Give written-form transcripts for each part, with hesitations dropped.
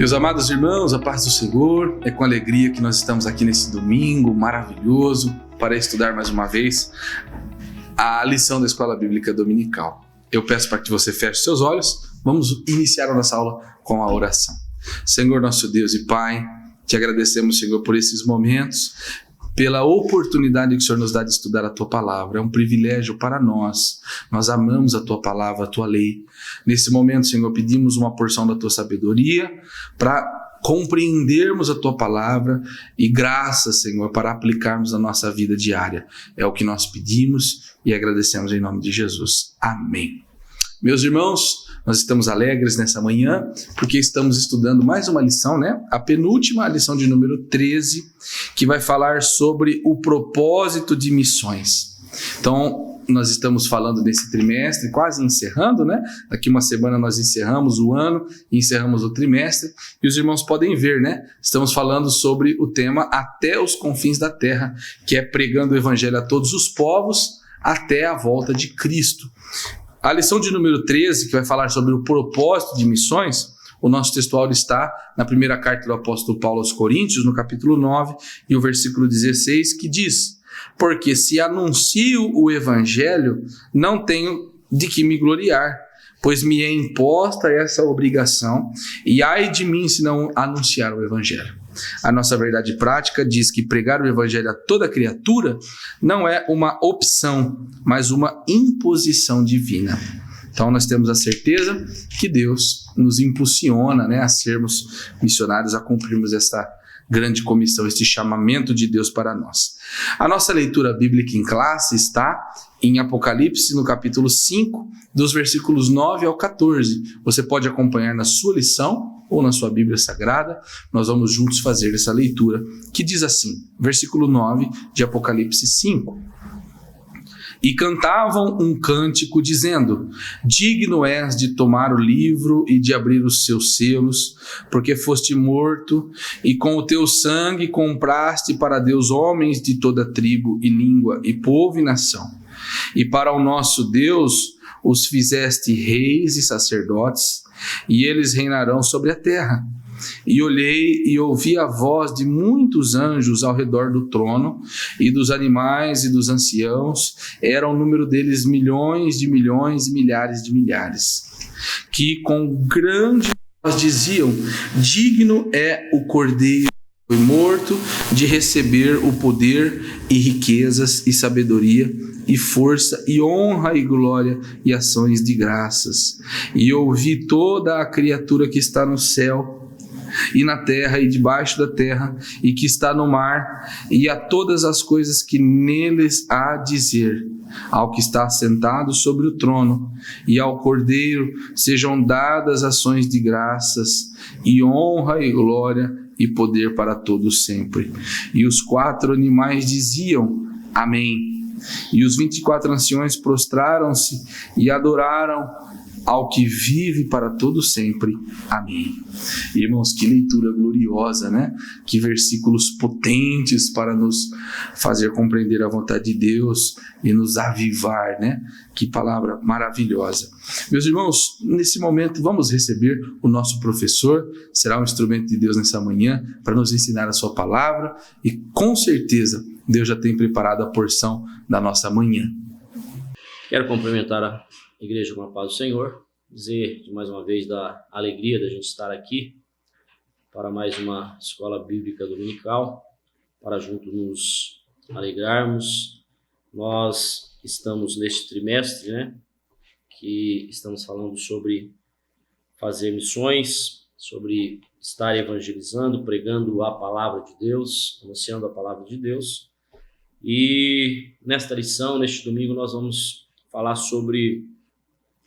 Meus amados irmãos, a paz do Senhor, é com alegria que nós estamos aqui nesse domingo maravilhoso para estudar mais uma vez a lição da Escola Bíblica Dominical. Eu peço para que você feche seus olhos, vamos iniciar a nossa aula com a oração. Senhor, nosso Deus e Pai, te agradecemos, Senhor, por esses momentos, pela oportunidade que o Senhor nos dá de estudar a Tua Palavra. É um privilégio para nós. Nós amamos a Tua Palavra, a Tua lei. Nesse momento, Senhor, pedimos uma porção da Tua sabedoria para compreendermos a Tua Palavra e graça, Senhor, para aplicarmos na nossa vida diária. É o que nós pedimos e agradecemos em nome de Jesus. Amém. Meus irmãos, nós estamos alegres nessa manhã, porque estamos estudando mais uma lição, né? A penúltima, a lição de número 13, que vai falar sobre o propósito de missões. Então, nós estamos falando nesse trimestre, quase encerrando, né? Daqui uma semana nós encerramos o ano e encerramos o trimestre. E os irmãos podem ver, né? Estamos falando sobre o tema Até os Confins da Terra, que é pregando o evangelho a todos os povos até a volta de Cristo. A lição de número 13, que vai falar sobre o propósito de missões, o nosso textual está na primeira carta do apóstolo Paulo aos Coríntios, no capítulo 9, e o versículo 16, que diz: porque se anuncio o evangelho, não tenho de que me gloriar, pois me é imposta essa obrigação, e ai de mim se não anunciar o evangelho. A nossa verdade prática diz que pregar o evangelho a toda criatura não é uma opção, mas uma imposição divina. Então nós temos a certeza que Deus nos impulsiona, né, a sermos missionários, a cumprirmos esta grande comissão, este chamamento de Deus para nós. A nossa leitura bíblica em classe está em Apocalipse, no capítulo 5, dos versículos 9 ao 14. Você pode acompanhar na sua lição ou na sua Bíblia Sagrada. Nós vamos juntos fazer essa leitura, que diz assim, versículo 9 de Apocalipse 5. E cantavam um cântico dizendo: digno és de tomar o livro e de abrir os seus selos, porque foste morto e com o teu sangue compraste para Deus homens de toda tribo e língua e povo e nação. E para o nosso Deus os fizeste reis e sacerdotes, e eles reinarão sobre a terra. E olhei e ouvi a voz de muitos anjos ao redor do trono, e dos animais e dos anciãos, era o número deles milhões de milhões e milhares de milhares, que com grande voz diziam: digno é o Cordeiro que foi morto de receber o poder e riquezas e sabedoria e força e honra e glória e ações de graças. E ouvi toda a criatura que está no céu e na terra e debaixo da terra e que está no mar, e a todas as coisas que neles há dizer, ao que está assentado sobre o trono e ao Cordeiro sejam dadas ações de graças e honra e glória e poder para todos sempre. E os 4 animais diziam: amém. E os 24 anciões prostraram-se e adoraram ao que vive para todo sempre. Amém. Irmãos, que leitura gloriosa, né? Que versículos potentes para nos fazer compreender a vontade de Deus e nos avivar, né? Que palavra maravilhosa. Meus irmãos, nesse momento vamos receber o nosso professor, será um instrumento de Deus nessa manhã para nos ensinar a sua palavra e com certeza Deus já tem preparado a porção da nossa manhã. Quero cumprimentar a Igreja com a paz do Senhor, dizer de mais uma vez da alegria da gente estar aqui para mais uma escola bíblica dominical, para juntos nos alegrarmos. Nós estamos neste trimestre, né, que estamos falando sobre fazer missões, sobre estar evangelizando, pregando a palavra de Deus, anunciando a palavra de Deus. E nesta lição, neste domingo, nós vamos falar sobre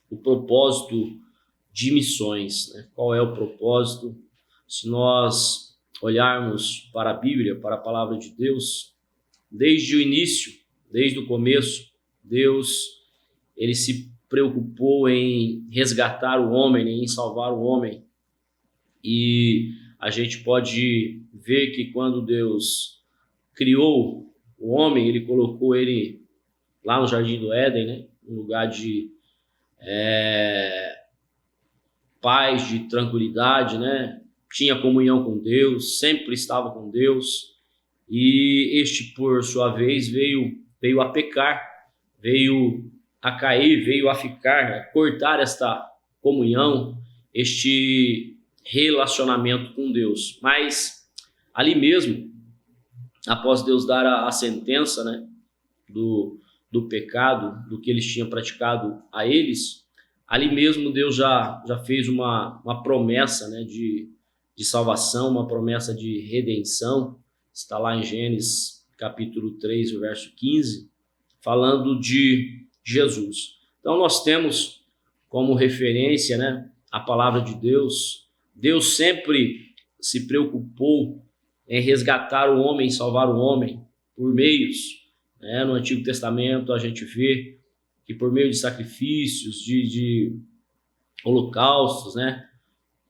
o propósito de missões, né? Qual é o propósito? Se nós olharmos para a Bíblia, para a palavra de Deus, desde o início, desde o começo, Deus, ele se preocupou em resgatar o homem, em salvar o homem. E a gente pode ver que quando Deus criou o homem, ele colocou ele lá no Jardim do Éden, né? Um lugar de paz, de tranquilidade, né? tinha comunhão com Deus, sempre estava com Deus, e este, por sua vez, veio a pecar, veio a cair, veio a a cortar esta comunhão, este relacionamento com Deus. Mas ali mesmo, após Deus dar a sentença, né, do pecado, do que eles tinham praticado a eles, ali mesmo Deus já fez uma promessa, né, de salvação, uma promessa de redenção. Está lá em Gênesis capítulo 3, o verso 15, falando de Jesus. Então nós temos como referência, né, a palavra de Deus. Deus sempre se preocupou em resgatar o homem, salvar o homem por meios, né? No Antigo Testamento a gente vê que por meio de sacrifícios, de holocaustos, né,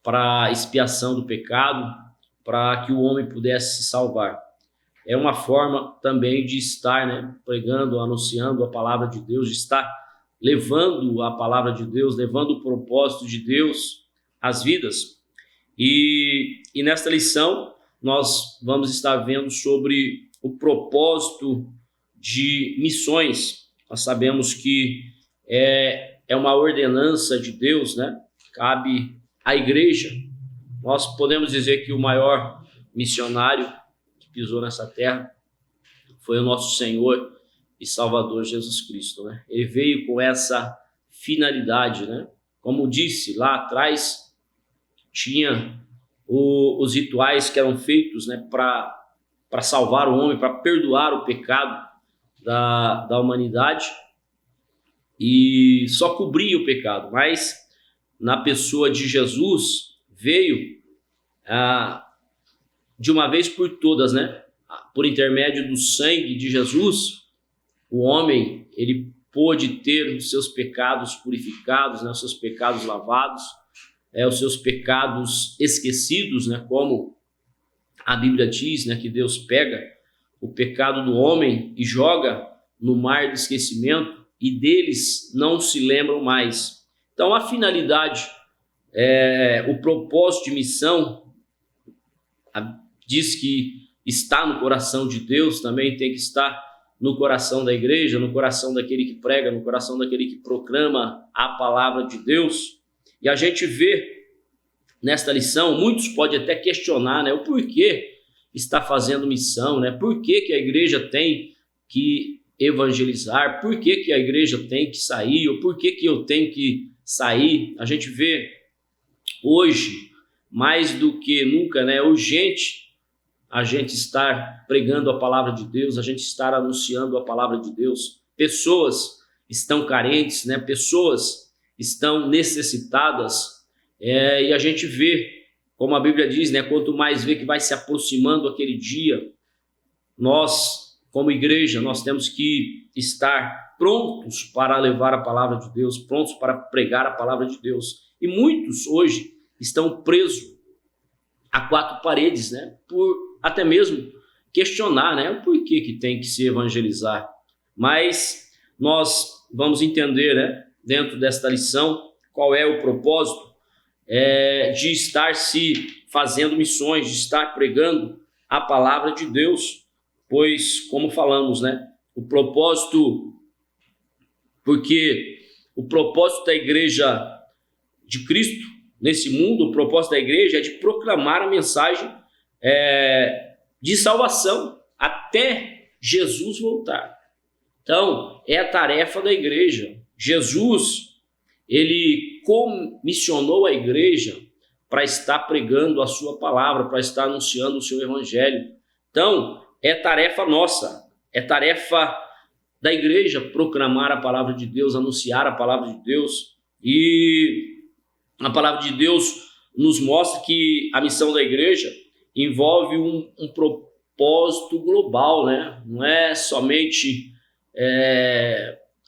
para expiação do pecado, para que o homem pudesse se salvar. É uma forma também de estar, né, pregando, anunciando a palavra de Deus, de estar levando a palavra de Deus, levando o propósito de Deus às vidas. E nesta lição nós vamos estar vendo sobre o propósito de missões. Nós sabemos que é uma ordenança de Deus, né? Cabe à igreja. Nós podemos dizer que o maior missionário que pisou nessa terra foi o nosso Senhor e Salvador Jesus Cristo, né? Ele veio com essa finalidade, né? Como disse lá atrás, tinha os rituais que eram feitos, né, para salvar o homem, para perdoar o pecado da humanidade, e só cobria o pecado. Mas na pessoa de Jesus veio de uma vez por todas, né, por intermédio do sangue de Jesus, o homem ele pôde ter os seus pecados purificados, né, os seus pecados lavados, os seus pecados esquecidos, né, como a Bíblia diz, né, que Deus pega o pecado do homem e joga no mar do esquecimento, e deles não se lembram mais. Então a finalidade, o propósito de missão, diz que está no coração de Deus, também tem que estar no coração da igreja, no coração daquele que prega, no coração daquele que proclama a palavra de Deus. E a gente vê nesta lição, muitos podem até questionar, né, o porquê está fazendo missão, né? Por que a igreja tem que evangelizar? Por que a igreja tem que sair? Ou por que eu tenho que sair? A gente vê hoje, mais do que nunca, né, urgente a gente estar pregando a palavra de Deus, a gente estar anunciando a palavra de Deus. Pessoas estão carentes, né? Pessoas estão necessitadas, e a gente vê, como a Bíblia diz, né, quanto mais vê que vai se aproximando aquele dia, nós, como igreja, nós temos que estar prontos para levar a palavra de Deus, prontos para pregar a palavra de Deus. E muitos hoje estão presos a quatro paredes, né, por até mesmo questionar, né, o porquê que tem que se evangelizar. Mas nós vamos entender, né, dentro desta lição, qual é o propósito de estar se fazendo missões, de estar pregando a palavra de Deus, pois, como falamos, né, o propósito, porque o propósito da igreja de Cristo nesse mundo, o propósito da igreja é de proclamar a mensagem de salvação até Jesus voltar. Então, é a tarefa da igreja. Jesus, ele comissionou a igreja para estar pregando a sua palavra, para estar anunciando o seu evangelho. Então, é tarefa nossa, é tarefa da igreja proclamar a palavra de Deus, anunciar a palavra de Deus. E a palavra de Deus nos mostra que a missão da igreja envolve um propósito global, né? Não é somente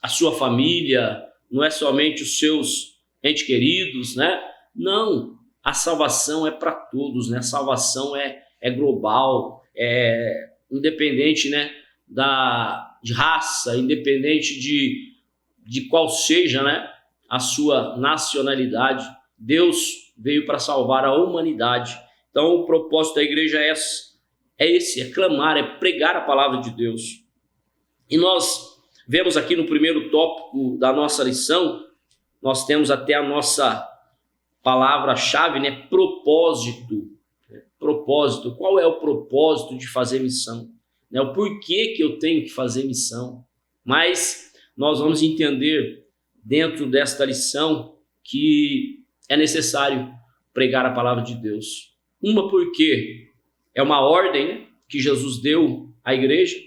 a sua família, não é somente os seus entes queridos, né? Não, a salvação é para todos, né? A salvação é global, independente, né, de raça, independente de qual seja, né, a sua nacionalidade. Deus veio para salvar a humanidade Então, o propósito da igreja é esse, é clamar, é pregar a palavra de Deus. E nós vemos aqui no primeiro tópico da nossa lição, nós temos até a nossa palavra-chave, né? Propósito. Propósito. Qual é o propósito de fazer missão? O porquê que eu tenho que fazer missão? Mas nós vamos entender dentro desta lição que é necessário pregar a palavra de Deus. Porque é uma ordem, né, que Jesus deu à igreja,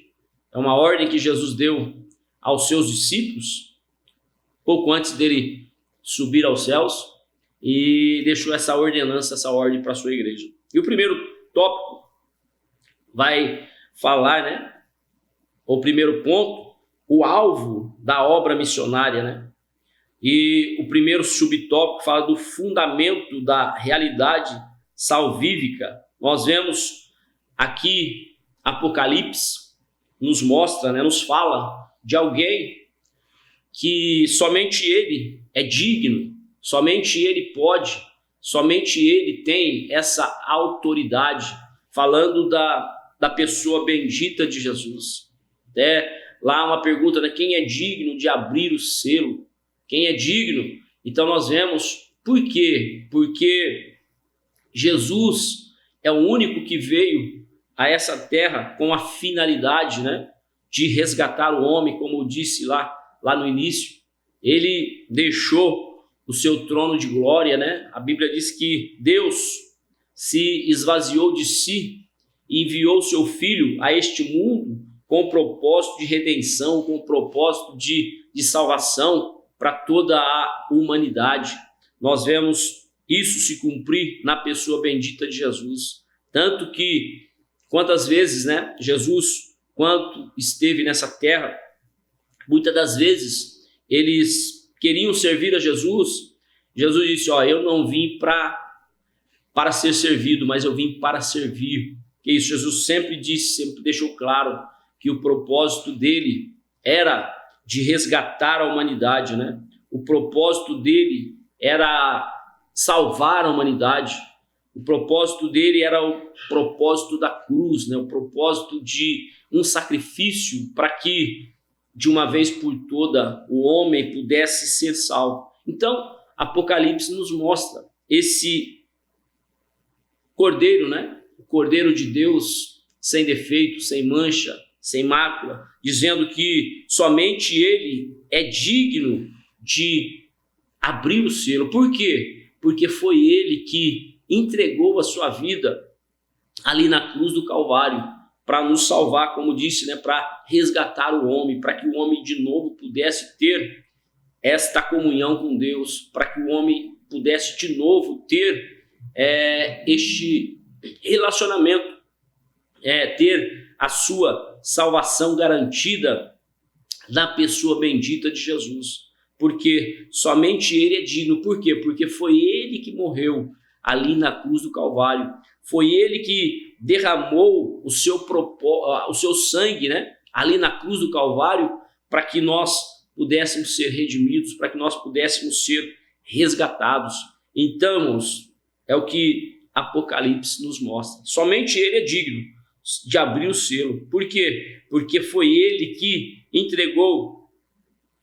é uma ordem que Jesus deu aos seus discípulos, pouco antes dele subir aos céus, e deixou essa ordenança, essa ordem para a sua igreja. E o primeiro tópico vai falar, né, o primeiro ponto, o alvo da obra missionária, né? E o primeiro subtópico fala do fundamento da realidade salvífica. Nós vemos aqui Apocalipse nos mostra, né, nos fala de alguém que somente ele é digno, somente ele pode, somente ele tem essa autoridade, falando da pessoa bendita de Jesus. Lá uma pergunta, né, quem é digno de abrir o selo? Quem é digno? Então nós vemos por quê? Porque Jesus é o único que veio a essa terra com a finalidade, né, de resgatar o homem, como eu disse lá no início. Ele deixou o seu trono de glória, né? A Bíblia diz que Deus se esvaziou de si e enviou o seu Filho a este mundo com o propósito de redenção, com o propósito de salvação para toda a humanidade. Nós vemos isso se cumprir na pessoa bendita de Jesus. Tanto que, quantas vezes, né, Jesus, quando esteve nessa terra, muitas das vezes eles queriam servir a Jesus. Jesus disse, eu não vim para ser servido, mas eu vim para servir. Que isso, Jesus sempre disse, sempre deixou claro que o propósito dele era de resgatar a humanidade, né? O propósito dele era salvar a humanidade. O propósito dele era o propósito da cruz, né? O propósito de um sacrifício para que, de uma vez por toda, o homem pudesse ser salvo. Então, Apocalipse nos mostra esse Cordeiro, né? O Cordeiro de Deus, sem defeito, sem mancha, sem mácula, dizendo que somente ele é digno de abrir o selo. Por quê? Porque foi ele que entregou a sua vida ali na cruz do Calvário para nos salvar, como disse, né, para resgatar o homem, para que o homem de novo pudesse ter esta comunhão com Deus, para que o homem pudesse de novo ter este relacionamento, ter a sua salvação garantida na pessoa bendita de Jesus. Porque somente ele é digno. Por quê? Porque foi ele que morreu ali na cruz do Calvário. Foi ele que derramou o seu sangue, né, ali na cruz do Calvário, para que nós pudéssemos ser redimidos, para que nós pudéssemos ser resgatados. Então, irmãos, é o que Apocalipse nos mostra. Somente ele é digno de abrir o selo. Por quê? Porque foi ele que entregou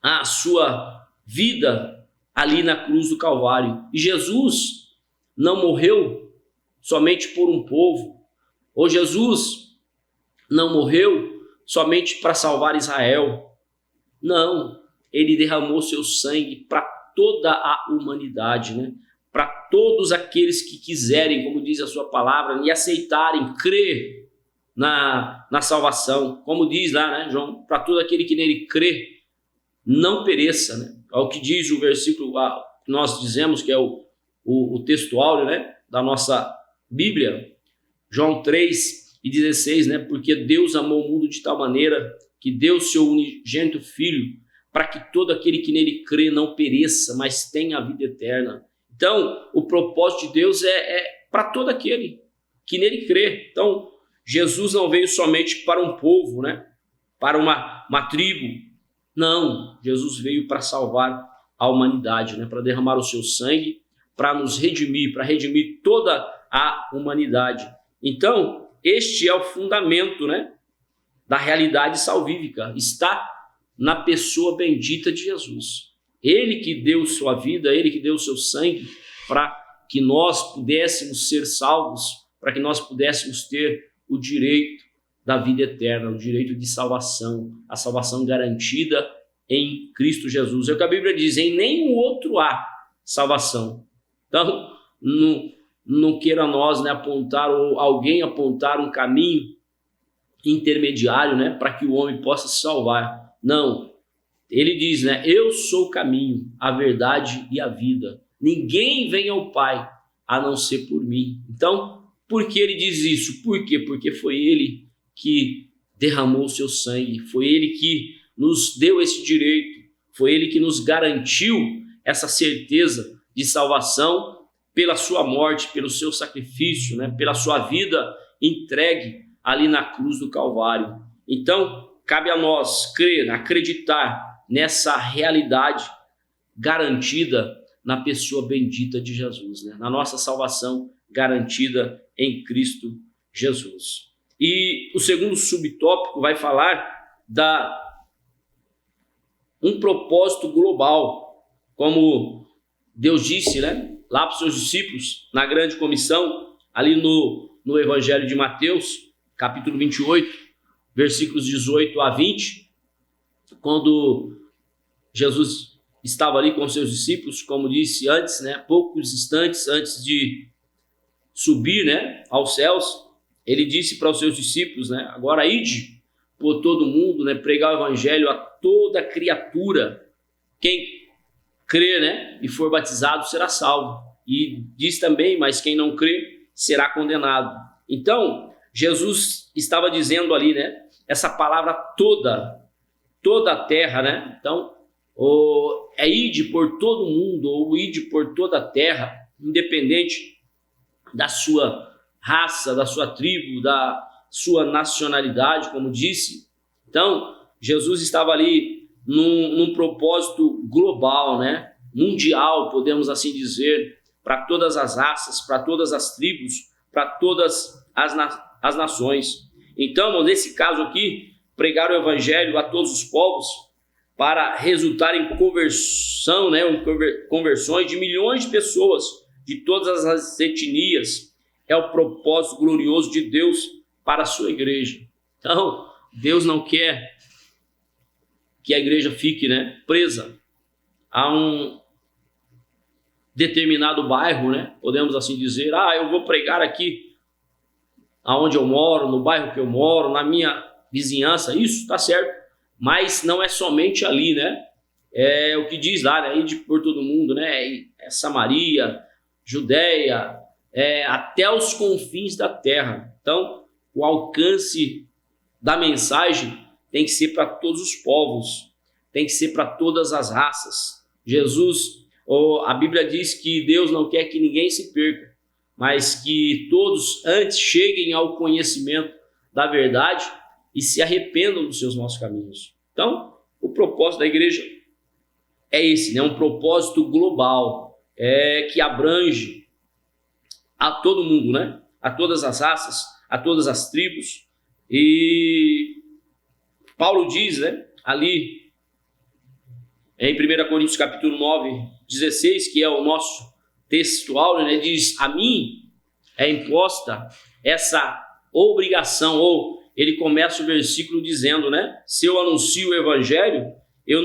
a sua vida ali na cruz do Calvário. E Jesus não morreu somente por um povo. Ou Jesus não morreu somente para salvar Israel. Não, ele derramou seu sangue para toda a humanidade, né? Para todos aqueles que quiserem, como diz a sua palavra, e aceitarem, crer na salvação. Como diz lá, né, João? Para todo aquele que nele crê, não pereça, né? É o que diz o versículo que nós dizemos, que é o texto áureo, né, da nossa Bíblia, João 3:16, né? Porque Deus amou o mundo de tal maneira que deu seu unigênito Filho, para que todo aquele que nele crê não pereça, mas tenha a vida eterna. Então, o propósito de Deus é para todo aquele que nele crê. Então, Jesus não veio somente para um povo, né? Para uma tribo. Não, Jesus veio para salvar a humanidade, né? Para derramar o seu sangue, para nos redimir, para redimir toda a humanidade. Então, este é o fundamento, né, da realidade salvífica, está na pessoa bendita de Jesus. Ele que deu sua vida, ele que deu seu sangue para que nós pudéssemos ser salvos, para que nós pudéssemos ter o direito da vida eterna, o direito de salvação, a salvação garantida em Cristo Jesus. É o que a Bíblia diz, em nenhum outro há salvação. Então, não queira nós, né, apontar, ou alguém apontar um caminho intermediário, né, para que o homem possa se salvar. Não, ele diz, né, eu sou o caminho, a verdade e a vida. Ninguém vem ao Pai a não ser por mim. Então, por que ele diz isso? Por quê? Porque foi ele que derramou o seu sangue, foi ele que nos deu esse direito, foi ele que nos garantiu essa certeza de salvação pela sua morte, pelo seu sacrifício, né, pela sua vida entregue ali na cruz do Calvário. Então, cabe a nós crer, acreditar nessa realidade garantida na pessoa bendita de Jesus, né? Na nossa salvação garantida em Cristo Jesus. E o segundo subtópico vai falar um propósito global, como Deus disse, né, lá para os seus discípulos, na grande comissão, ali no Evangelho de Mateus, capítulo 28, versículos 18 a 20, quando Jesus estava ali com seus discípulos, como disse antes, né, poucos instantes antes de subir, né, aos céus, ele disse para os seus discípulos, né, agora ide por todo mundo, né, pregar o evangelho a toda criatura. Quem crer, né, e for batizado será salvo. E diz também, mas quem não crê será condenado. Então, Jesus estava dizendo ali, né, essa palavra toda a terra, né? Então, é ide por todo mundo, ou ide por toda a terra, independente da sua raça, da sua tribo, da sua nacionalidade, como disse. Então, Jesus estava ali num propósito global, né? Mundial, podemos assim dizer, para todas as raças, para todas as tribos, para todas as nações. Então, nesse caso aqui, pregar o evangelho a todos os povos para resultar em conversão, né? Conversões de milhões de pessoas de todas as etnias, é o propósito glorioso de Deus para a sua igreja. Então, Deus não quer que a igreja fique, né, presa a um determinado bairro, né? Podemos assim dizer, eu vou pregar aqui aonde eu moro, no bairro que eu moro, na minha vizinhança, isso está certo, mas não é somente ali, né? É o que diz lá, né? Ir por todo mundo, né? É Samaria, Judeia, até os confins da terra. Então, o alcance da mensagem tem que ser para todos os povos, tem que ser para todas as raças. A Bíblia diz que Deus não quer que ninguém se perca, mas que todos antes cheguem ao conhecimento da verdade e se arrependam dos seus maus caminhos. Então, o propósito da igreja é esse, né? Um propósito global, que abrange a todo mundo, né? A todas as raças, a todas as tribos. E Paulo diz, né, ali em 1 Coríntios capítulo 9, 16, que é o nosso textual, né, diz, a mim é imposta essa obrigação, ou ele começa o versículo dizendo, né, se eu anuncio o evangelho, eu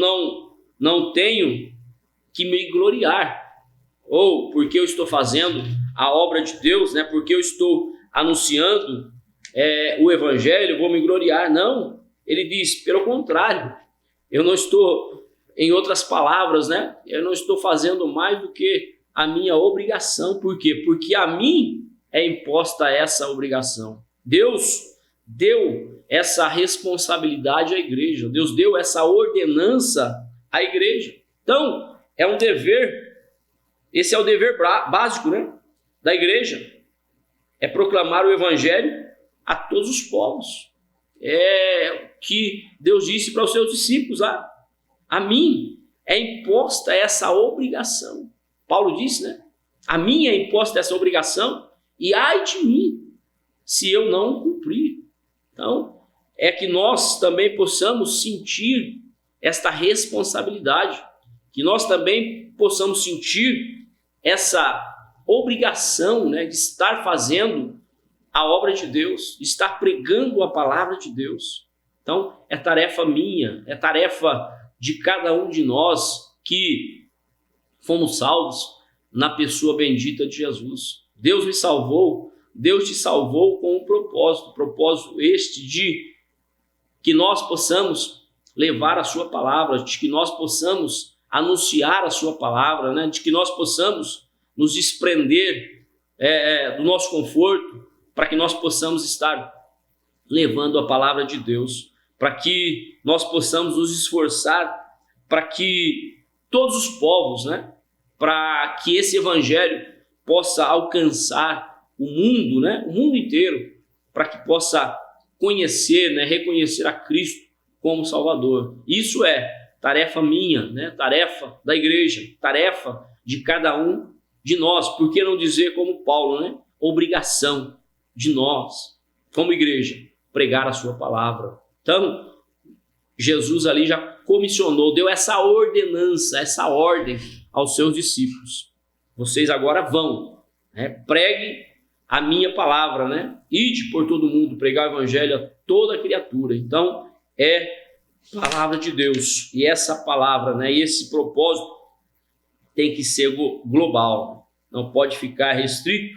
não tenho que me gloriar, ou porque eu estou fazendo a obra de Deus, né, porque eu estou anunciando o evangelho, vou me gloriar. Não, ele diz, pelo contrário, eu não estou, em outras palavras, né, eu não estou fazendo mais do que a minha obrigação. Por quê? Porque a mim é imposta essa obrigação. Deus deu essa responsabilidade à igreja, Deus deu essa ordenança à igreja. Então, é um dever, esse é o dever básico, né, da igreja, é proclamar o evangelho a todos os povos. É o que Deus disse para os seus discípulos, a mim é imposta essa obrigação. Paulo disse, né? A mim é imposta essa obrigação e ai de mim se eu não cumprir. Então, é que nós também possamos sentir esta responsabilidade, que nós também possamos sentir essa obrigação, né, de estar fazendo a obra de Deus, de estar pregando a palavra de Deus. Então, é tarefa minha, é tarefa de cada um de nós que fomos salvos na pessoa bendita de Jesus. Deus me salvou, Deus te salvou com um propósito este de que nós possamos levar a sua palavra, de que nós possamos anunciar a sua palavra, né? De que nós possamos nos desprender do nosso conforto, para que nós possamos estar levando a palavra de Deus, para que nós possamos nos esforçar para que todos os povos, né? Para que esse evangelho possa alcançar o mundo, né? O mundo inteiro, para que possa conhecer, né? Reconhecer a Cristo como Salvador. Isso é tarefa minha, né? Tarefa da igreja, tarefa de cada um de nós. Por que não dizer como Paulo, né? Obrigação de nós, como igreja, pregar a sua palavra. Então, Jesus ali já comissionou, deu essa ordenança, essa ordem aos seus discípulos. Vocês agora vão, né? Pregue a minha palavra, né? Ide por todo mundo, pregar o evangelho a toda criatura. Então, é palavra de Deus. E essa palavra, né? E esse propósito tem que ser global. Não pode ficar restrito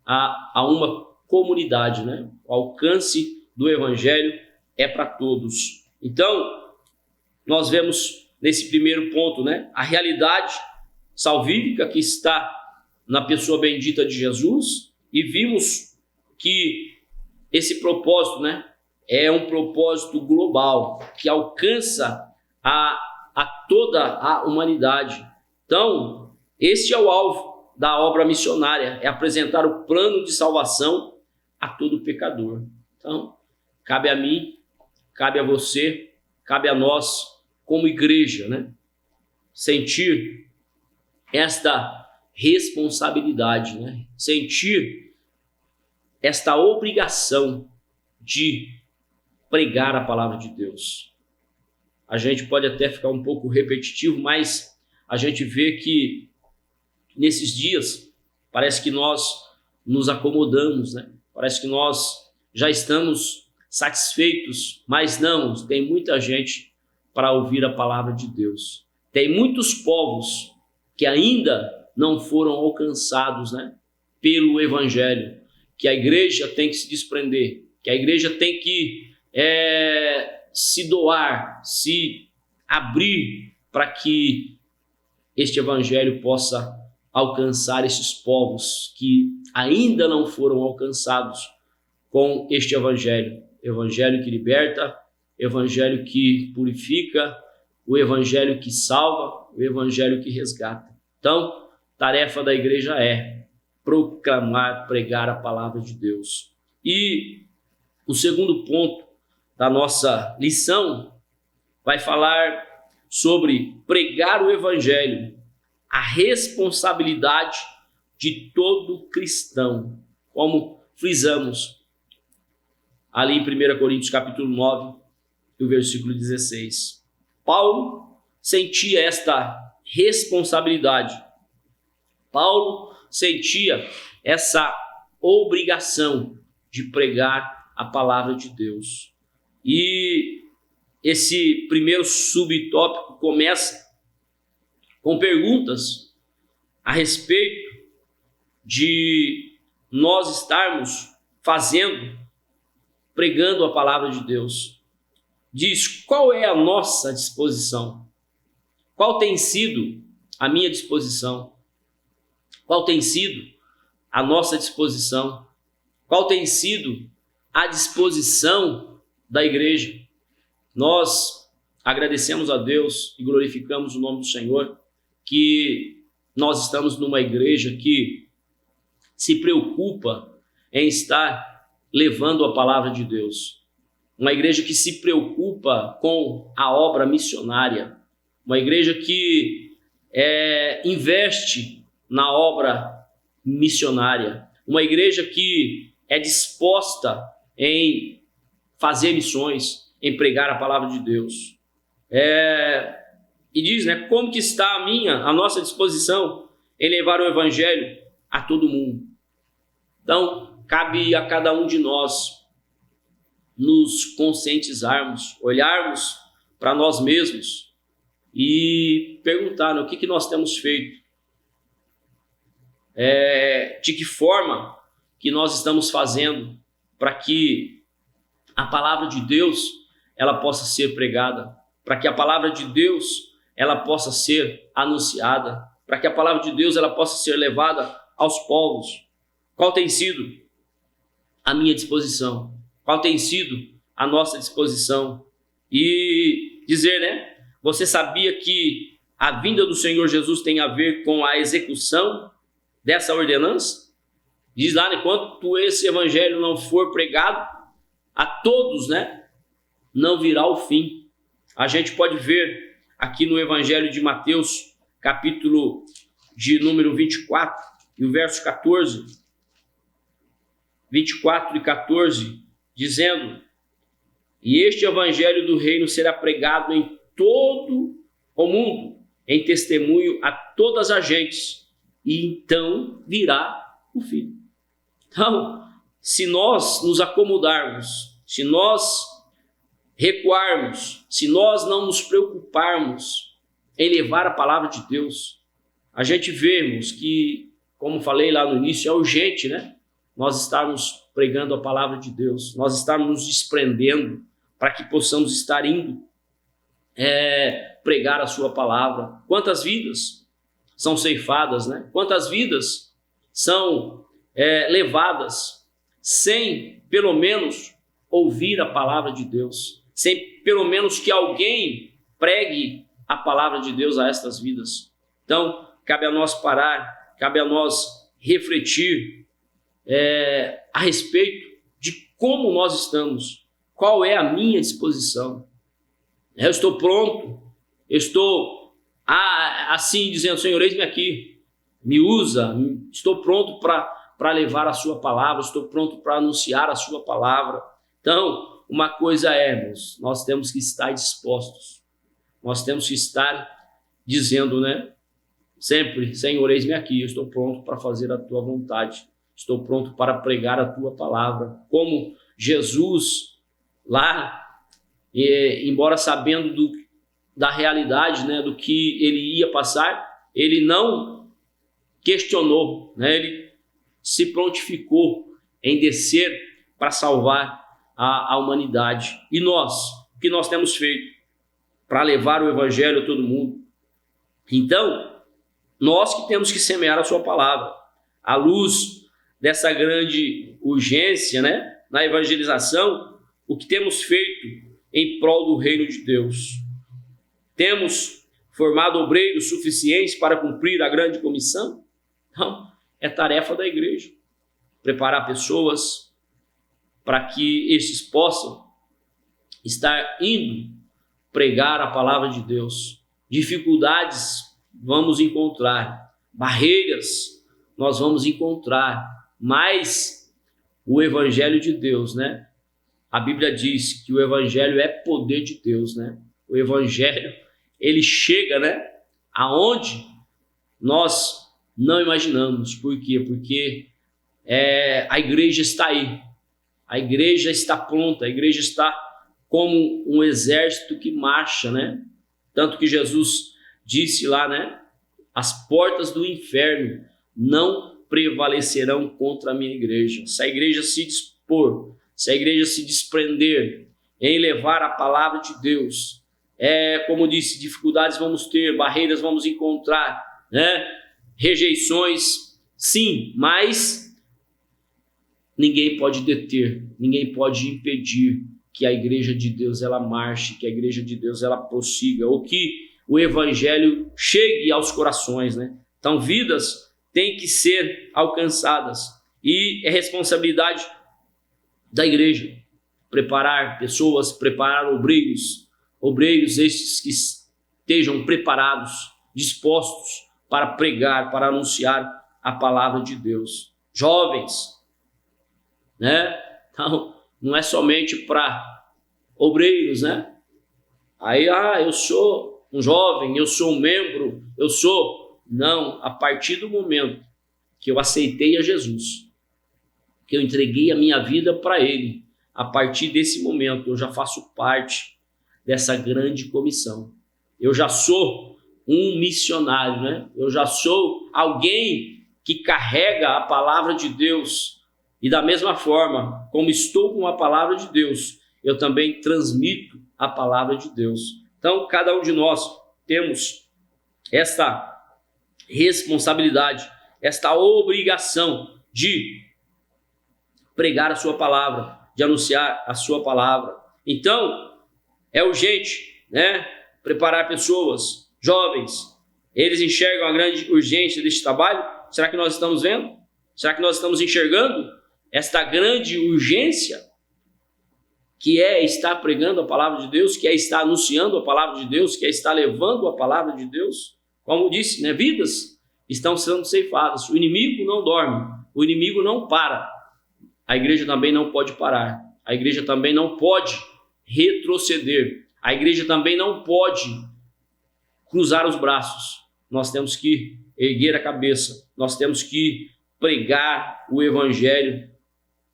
a uma comunidade, né? O alcance do evangelho é para todos. Então, nós vemos nesse primeiro ponto, né? A realidade salvífica que está na pessoa bendita de Jesus, e vimos que esse propósito, né? É um propósito global que alcança a toda a humanidade. Então, este é o alvo da obra missionária, é apresentar o plano de salvação a todo pecador. Então, cabe a mim, cabe a você, cabe a nós, como igreja, né? Sentir esta responsabilidade, né? Sentir esta obrigação de pregar a palavra de Deus. A gente pode até ficar um pouco repetitivo, mas a gente vê que nesses dias parece que nós nos acomodamos, né? Parece que nós já estamos satisfeitos, mas não, tem muita gente para ouvir a palavra de Deus. Tem muitos povos que ainda não foram alcançados, né, pelo evangelho, que a igreja tem que se desprender, que a igreja tem que se doar, se abrir para que este evangelho possa alcançar esses povos que ainda não foram alcançados com este evangelho. Evangelho que liberta, evangelho que purifica, o evangelho que salva, o evangelho que resgata. Então, tarefa da igreja é proclamar, pregar a palavra de Deus. E o segundo ponto da nossa lição vai falar sobre pregar o evangelho, a responsabilidade de todo cristão, como frisamos ali em 1 Coríntios capítulo 9, o versículo 16. Paulo sentia esta responsabilidade. Paulo sentia essa obrigação de pregar a palavra de Deus. E esse primeiro subtópico começa com perguntas a respeito de nós estarmos pregando a palavra de Deus. Diz, qual é a nossa disposição? Qual tem sido a minha disposição? Qual tem sido a nossa disposição? Qual tem sido a disposição da igreja? Nós agradecemos a Deus e glorificamos o nome do Senhor, que nós estamos numa igreja que se preocupa em estar levando a palavra de Deus. Uma igreja que se preocupa com a obra missionária. Uma igreja que investe na obra missionária. uma igreja que é disposta em fazer missões, em pregar a palavra de Deus. E diz, né, como que está a nossa disposição em levar o evangelho a todo mundo. Então, cabe a cada um de nós nos conscientizarmos, olharmos para nós mesmos e perguntar, né, o que nós temos feito, de que forma que nós estamos fazendo para que a palavra de Deus ela possa ser pregada, para que a palavra de Deus ela possa ser anunciada, para que a palavra de Deus ela possa ser levada aos povos. Qual tem sido a minha disposição? Qual tem sido a nossa disposição? E dizer, né? Você sabia que a vinda do Senhor Jesus tem a ver com a execução dessa ordenança? Diz lá, enquanto esse evangelho não for pregado a todos, né? Não virá o fim. A gente pode ver aqui no evangelho de Mateus, capítulo de número 24, e o verso 14, 24 e 14, dizendo: e este evangelho do reino será pregado em todo o mundo, em testemunho a todas as gentes, e então virá o fim. Então, se nós nos acomodarmos, se nós recuarmos, se nós não nos preocuparmos em levar a palavra de Deus, a gente vemos que, como falei lá no início, é urgente, né? Nós estarmos pregando a palavra de Deus, nós estarmos nos desprendendo para que possamos estar indo pregar a sua palavra. Quantas vidas são ceifadas, né? Quantas vidas são levadas sem pelo menos ouvir a palavra de Deus, sem pelo menos que alguém pregue a palavra de Deus a estas vidas. Então, cabe a nós parar, cabe a nós refletir a respeito de como nós estamos, qual é a minha disposição. Eu estou pronto, eu estou assim dizendo: Senhor, eis-me aqui, me usa, estou pronto para levar a sua palavra, estou pronto para anunciar a sua palavra. Então, uma coisa irmãos, nós temos que estar dispostos, nós temos que estar dizendo, né, sempre: Senhor, eis-me aqui, eu estou pronto para fazer a tua vontade, estou pronto para pregar a tua palavra. Como Jesus lá, embora sabendo da realidade, né, do que ele ia passar, ele não questionou, né, ele se prontificou em descer para salvar a humanidade. E nós, o que nós temos feito para levar o evangelho a todo mundo? Então, nós que temos que semear a sua palavra, à luz dessa grande urgência, né, na evangelização, o que temos feito em prol do reino de Deus? Temos formado obreiros suficientes para cumprir a grande comissão? Não, é tarefa da igreja preparar pessoas para que estes possam estar indo pregar a palavra de Deus. Dificuldades vamos encontrar, barreiras nós vamos encontrar, mas o evangelho de Deus, né? A Bíblia diz que o evangelho é poder de Deus, né? O evangelho, ele chega, né, aonde nós não imaginamos. Por quê? Porque a igreja está aí, a igreja está pronta, a igreja está como um exército que marcha, né? Tanto que Jesus disse lá, né, as portas do inferno não prevalecerão contra a minha igreja. Se a igreja se dispor, se a igreja se desprender em levar a palavra de Deus, como disse, dificuldades vamos ter, barreiras vamos encontrar, né? Rejeições, sim, mas ninguém pode deter, ninguém pode impedir que a igreja de Deus ela marche, que a igreja de Deus ela prossiga, ou que o evangelho chegue aos corações, né? Então, vidas têm que ser alcançadas, e é responsabilidade da igreja preparar pessoas, preparar obreiros estes que estejam preparados, dispostos para pregar, para anunciar a palavra de Deus. jovens, né? Então, não é somente para obreiros, né? Aí, eu sou um jovem, eu sou um membro, Não, a partir do momento que eu aceitei a Jesus, que eu entreguei a minha vida para Ele, a partir desse momento eu já faço parte dessa grande comissão. Eu já sou um missionário, né? Eu já sou alguém que carrega a palavra de Deus. E da mesma forma, como estou com a palavra de Deus, eu também transmito a palavra de Deus. Então, cada um de nós temos esta responsabilidade, esta obrigação de pregar a sua palavra, de anunciar a sua palavra. Então, é urgente, né? Preparar pessoas, jovens. Eles enxergam a grande urgência deste trabalho? Será que nós estamos vendo? Será que nós estamos enxergando esta grande urgência que é estar pregando a palavra de Deus, que é estar anunciando a palavra de Deus, que é estar levando a palavra de Deus? Como disse, né? Vidas estão sendo ceifadas. O inimigo não dorme, o inimigo não para. A igreja também não pode parar. A igreja também não pode retroceder. A igreja também não pode cruzar os braços. Nós temos que erguer a cabeça. Nós temos que pregar o evangelho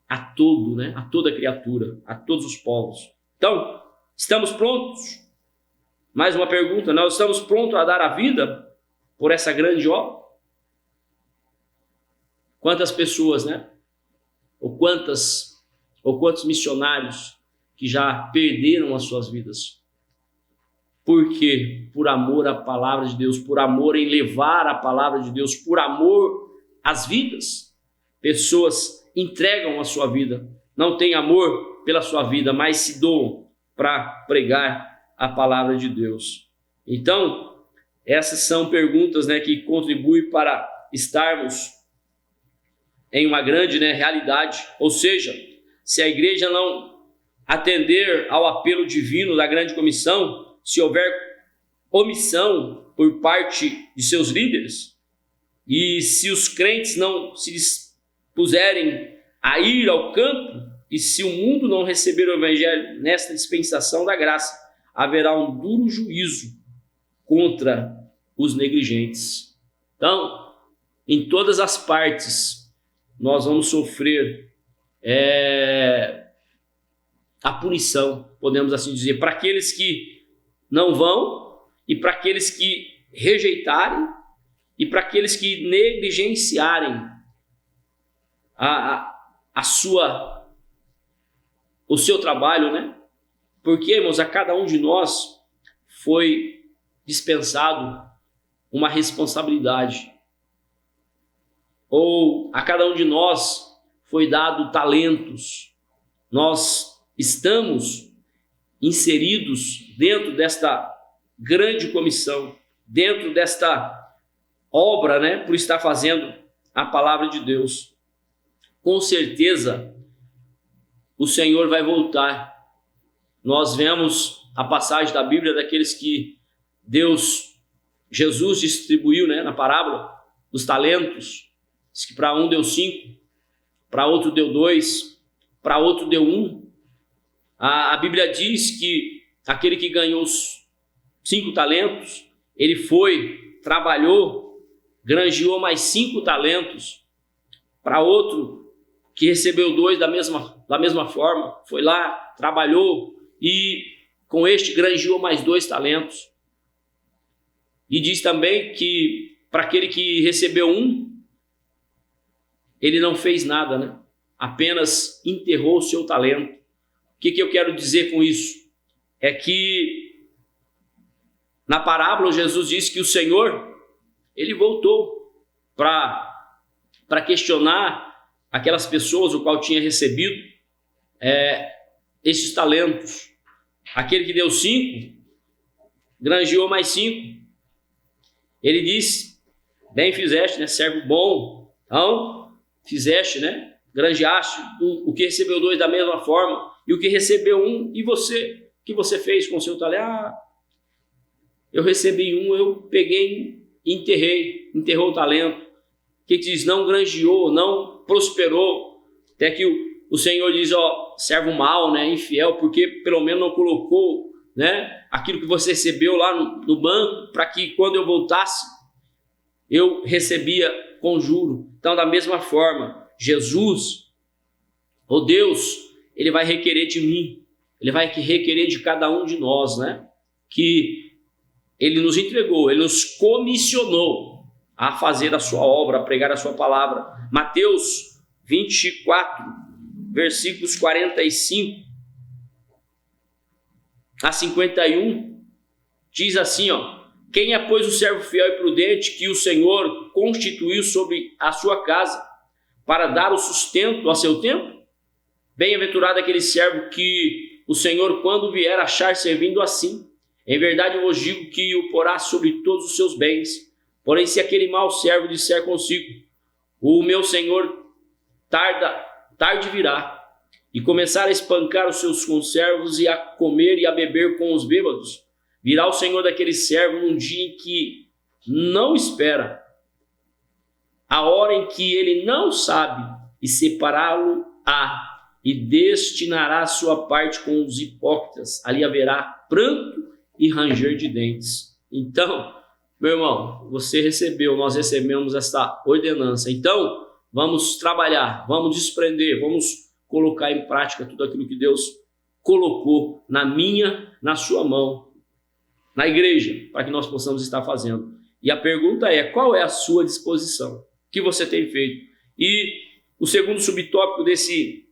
a todo, né? A toda criatura, a todos os povos. Então, estamos prontos? Mais uma pergunta. Nós estamos prontos a dar a vida por essa grande obra? Quantas pessoas, né? Ou quantos missionários que já perderam as suas vidas? Por quê? Por amor à palavra de Deus, por amor em levar a palavra de Deus, por amor às vidas. Pessoas entregam a sua vida, não têm amor pela sua vida, mas se doam para pregar a palavra de Deus. Então, essas são perguntas, né, que contribuem para estarmos em uma grande, né, realidade. Ou seja, se a igreja não atender ao apelo divino da grande comissão, se houver omissão por parte de seus líderes, e se os crentes não se dispuserem a ir ao campo, e se o mundo não receber o evangelho nesta dispensação da graça, haverá um duro juízo contra os negligentes. Então, em todas as partes, nós vamos sofrer a punição, podemos assim dizer, para aqueles que não vão e para aqueles que rejeitarem e para aqueles que negligenciarem o seu trabalho, né? Porque, irmãos, a cada um de nós foi dispensado uma responsabilidade, ou a cada um de nós foi dado talentos. Nós estamos inseridos dentro desta grande comissão, dentro desta obra, né, por estar fazendo a palavra de Deus. Com certeza o Senhor vai voltar. Nós vemos a passagem da Bíblia daqueles que Jesus distribuiu, né, na parábola, os talentos. Diz que para um deu 5, para outro deu 2, para outro deu 1. A Bíblia diz que aquele que ganhou os 5 talentos, ele foi, trabalhou, granjeou mais 5 talentos. Para outro que recebeu 2 da mesma forma, foi lá, trabalhou e com este granjeou mais 2 talentos. E diz também que para aquele que recebeu 1, ele não fez nada, né? Apenas enterrou o seu talento. O que eu quero dizer com isso? É que na parábola Jesus disse que o Senhor, ele voltou para questionar aquelas pessoas o qual tinha recebido esses talentos. Aquele que deu 5, granjeou mais 5. Ele disse: bem fizeste, né, servo bom. Então, fizeste, né, granjeaste o que recebeu 2 da mesma forma, e o que recebeu 1, e você, o que você fez com o seu talento? Eu recebi 1, eu peguei e enterrou o talento. que diz, não granjeou, não prosperou, até que o Senhor diz, ó, servo mau, né, infiel, porque pelo menos não colocou, né, aquilo que você recebeu lá no banco, para que quando eu voltasse, eu recebia com juro. Então, da mesma forma, Jesus, o Deus, ele vai requerer de mim, ele vai requerer de cada um de nós, né, que ele nos entregou, ele nos comissionou a fazer a sua obra, a pregar a sua palavra. Mateus 24, versículos 45 a 51, diz assim, ó: quem é, pois, o servo fiel e prudente que o Senhor constituiu sobre a sua casa para dar o sustento a seu tempo? Bem-aventurado aquele servo que o Senhor, quando vier, achar servindo assim. Em verdade eu vos digo que o porá sobre todos os seus bens. Porém, se aquele mau servo disser consigo, o meu Senhor tarde virá, e começar a espancar os seus conservos e a comer e a beber com os bêbados, virá o Senhor daquele servo num dia em que não espera, a hora em que ele não sabe, e separá-lo-á, e destinará a sua parte com os hipócritas. Ali haverá pranto e ranger de dentes. Então, meu irmão, você recebeu, nós recebemos esta ordenança. Então, vamos trabalhar, vamos desprender, vamos colocar em prática tudo aquilo que Deus colocou na minha, na sua mão, na igreja, para que nós possamos estar fazendo. E a pergunta é, qual é a sua disposição? O que você tem feito? E o segundo subtópico desse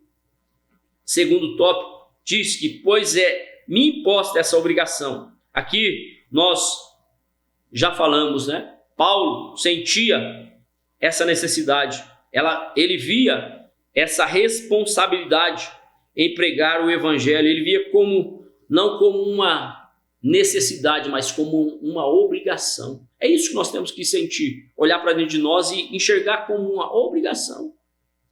segundo tópico diz que, pois é me imposta essa obrigação. Aqui nós já falamos, né? Paulo sentia essa necessidade, ele via essa responsabilidade em pregar o evangelho, ele via não como uma necessidade, mas como uma obrigação. É isso que nós temos que sentir, olhar para dentro de nós e enxergar como uma obrigação,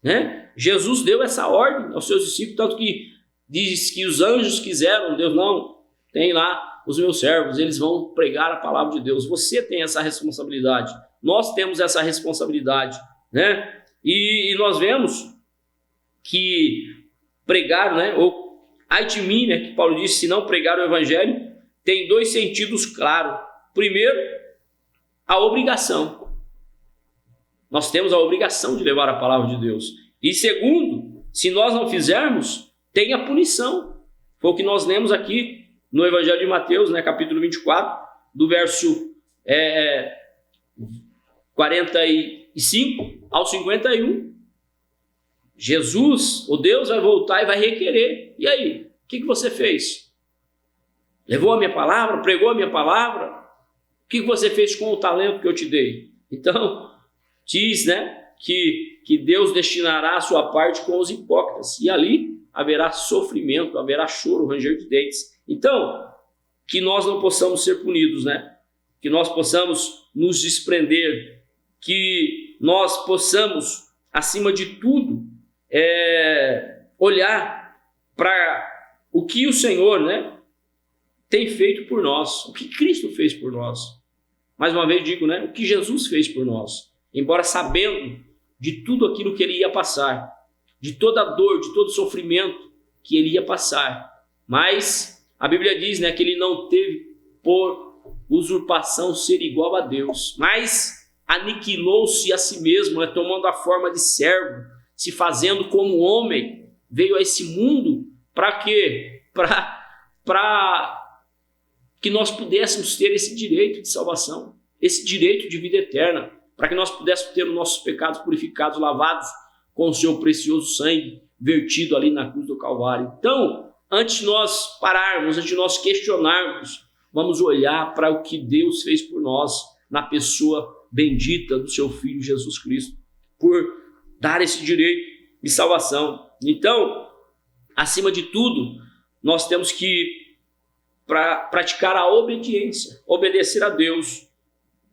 né? Jesus deu essa ordem aos seus discípulos, tanto que diz que os anjos quiseram, Deus não, tem lá os meus servos, eles vão pregar a palavra de Deus. Você tem essa responsabilidade, nós temos essa responsabilidade, né? E nós vemos que pregar, né, ou ai de mim, né, que Paulo disse, se não pregar o evangelho, tem dois sentidos claros. Primeiro, a obrigação. Nós temos a obrigação de levar a palavra de Deus. E segundo, se nós não fizermos, tem a punição. Foi o que nós lemos aqui no Evangelho de Mateus, né, capítulo 24, do verso 45 ao 51. Jesus, o Deus, vai voltar e vai requerer. E aí, o que você fez? Levou a minha palavra? Pregou a minha palavra? O que você fez com o talento que eu te dei? Então, diz, né, que Deus destinará a sua parte com os hipócritas. E ali haverá sofrimento, haverá choro, ranger de dentes. Então, que nós não possamos ser punidos, né? Que nós possamos nos desprender, que nós possamos, acima de tudo, olhar para o que o Senhor, né, tem feito por nós, o que Cristo fez por nós. Mais uma vez digo, né, o que Jesus fez por nós, embora sabendo de tudo aquilo que ele ia passar, de toda a dor, de todo o sofrimento que ele ia passar, mas a Bíblia diz, né, que ele não teve por usurpação ser igual a Deus, mas aniquilou-se a si mesmo, né, tomando a forma de servo, se fazendo como homem, veio a esse mundo para quê? Para que nós pudéssemos ter esse direito de salvação, esse direito de vida eterna, para que nós pudéssemos ter os nossos pecados purificados, lavados com o seu precioso sangue vertido ali na cruz do Calvário. Então, antes de nós pararmos, antes de nós questionarmos, vamos olhar para o que Deus fez por nós na pessoa bendita do seu Filho Jesus Cristo, por dar esse direito de salvação. Então, acima de tudo, nós temos que praticar a obediência, obedecer a Deus.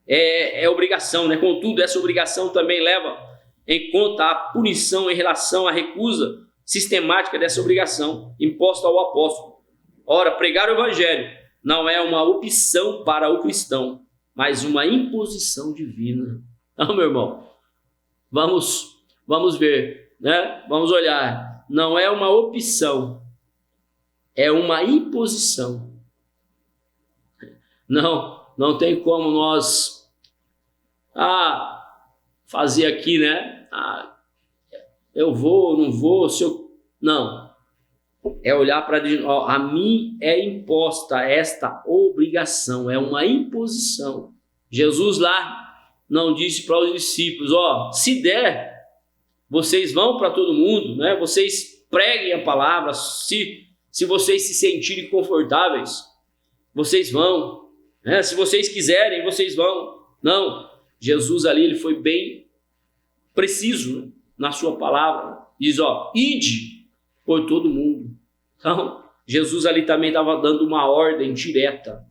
É obrigação, né? Contudo, essa obrigação também leva em conta a punição em relação à recusa sistemática dessa obrigação imposta ao apóstolo. Ora, pregar o evangelho não é uma opção para o cristão, mas uma imposição divina. Não, meu irmão, Vamos ver, né? Vamos olhar. Não é uma opção, é uma imposição. Não tem como nós fazer aqui, né? Eu vou, não vou, não. É olhar para a mim é imposta esta obrigação, é uma imposição. Jesus lá não disse para os discípulos, se der, vocês vão para todo mundo, né? Vocês preguem a palavra, se vocês se sentirem confortáveis, vocês vão, né? Se vocês quiserem, vocês vão. Não, Jesus ali ele foi bem preciso, né, na sua palavra. Diz, ide por todo mundo. Então, Jesus ali também estava dando uma ordem direta,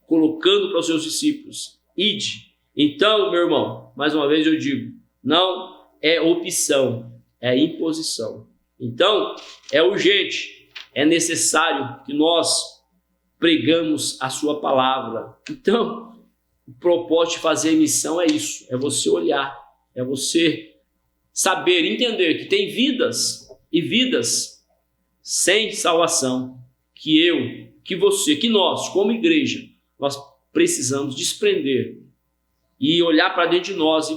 colocando para os seus discípulos, ide. Então, meu irmão, mais uma vez eu digo, não é opção, é imposição. Então, é urgente, é necessário que nós pregamos a sua palavra. Então, o propósito de fazer a missão é isso, é você olhar, é você saber, entender que tem vidas e vidas sem salvação, que você, que nós, como igreja, nós precisamos desprender e olhar para dentro de nós e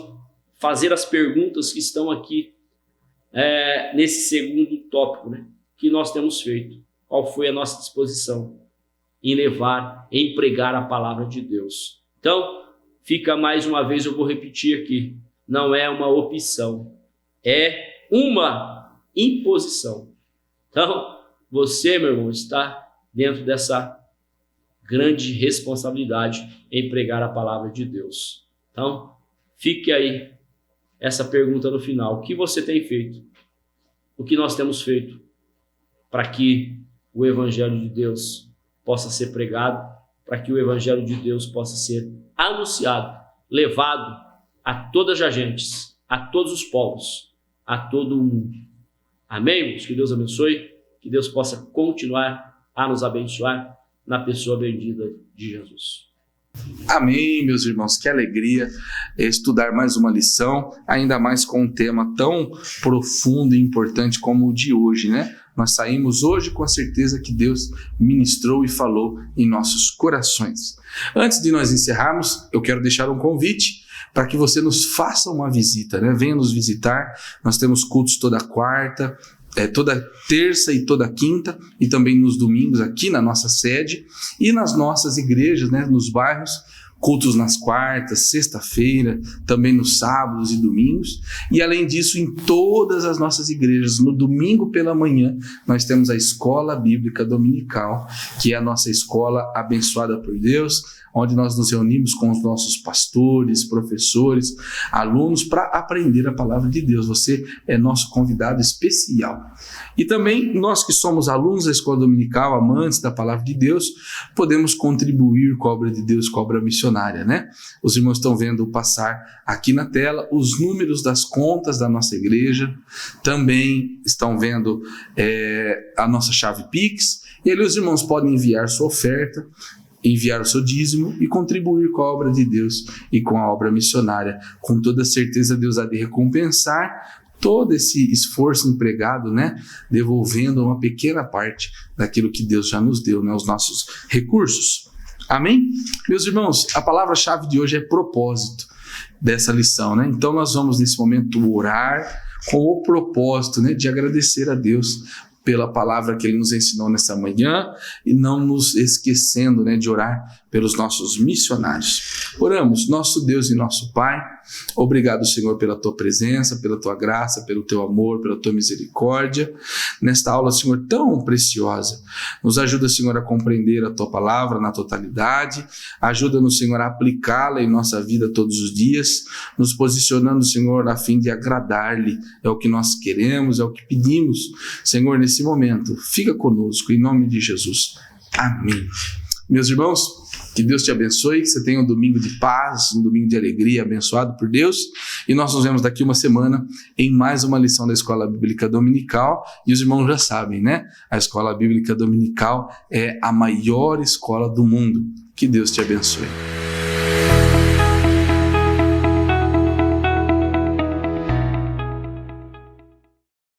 fazer as perguntas que estão aqui nesse segundo tópico, né, que nós temos feito. Qual foi a nossa disposição em em pregar a palavra de Deus? Então, fica mais uma vez, eu vou repetir aqui, não é uma opção, é uma imposição. Então, você, meu irmão, está dentro dessa grande responsabilidade em pregar a palavra de Deus. Então, fique aí essa pergunta no final. O que você tem feito? O que nós temos feito para que o Evangelho de Deus possa ser pregado, para que o Evangelho de Deus possa ser anunciado, levado a todas as gentes, a todos os povos, a todo o mundo. Amém, irmãos? Que Deus abençoe, que Deus possa continuar a nos abençoar na pessoa bendita de Jesus. Amém, meus irmãos, que alegria estudar mais uma lição, ainda mais com um tema tão profundo e importante como o de hoje, né? Nós saímos hoje com a certeza que Deus ministrou e falou em nossos corações. Antes de nós encerrarmos, eu quero deixar um convite para que você nos faça uma visita, né? Venha nos visitar, nós temos cultos toda quarta, toda terça e toda quinta, e também nos domingos aqui na nossa sede e nas nossas igrejas, né, nos bairros, cultos nas quartas, sexta-feira, também nos sábados e domingos. E além disso, em todas as nossas igrejas, no domingo pela manhã, nós temos a Escola Bíblica Dominical, que é a nossa escola abençoada por Deus, onde nós nos reunimos com os nossos pastores, professores, alunos, para aprender a palavra de Deus. Você é nosso convidado especial. E também nós que somos alunos da Escola Dominical, amantes da palavra de Deus, podemos contribuir com a obra de Deus, com a obra missionária, né? Os irmãos estão vendo passar aqui na tela os números das contas da nossa igreja, também estão vendo a nossa chave Pix, e ali os irmãos podem enviar sua oferta, enviar o seu dízimo e contribuir com a obra de Deus e com a obra missionária. Com toda certeza Deus há de recompensar todo esse esforço empregado, né? Devolvendo uma pequena parte daquilo que Deus já nos deu, né? Os nossos recursos. Amém? Meus irmãos, a palavra-chave de hoje é propósito dessa lição, né? Então nós vamos nesse momento orar com o propósito, né, de agradecer a Deus pela palavra que Ele nos ensinou nessa manhã e não nos esquecendo, né, de orar pelos nossos missionários. Oramos, nosso Deus e nosso Pai, obrigado, Senhor, pela Tua presença, pela Tua graça, pelo Teu amor, pela Tua misericórdia, nesta aula, Senhor, tão preciosa. Nos ajuda, Senhor, a compreender a Tua palavra na totalidade, ajuda-nos, Senhor, a aplicá-la em nossa vida todos os dias, nos posicionando, Senhor, a fim de agradar-lhe. É o que nós queremos, é o que pedimos, Senhor, nesse momento. Fica conosco, em nome de Jesus. Amém. Meus irmãos, que Deus te abençoe, que você tenha um domingo de paz, um domingo de alegria, abençoado por Deus. E nós nos vemos daqui uma semana em mais uma lição da Escola Bíblica Dominical. E os irmãos já sabem, né? A Escola Bíblica Dominical é a maior escola do mundo. Que Deus te abençoe.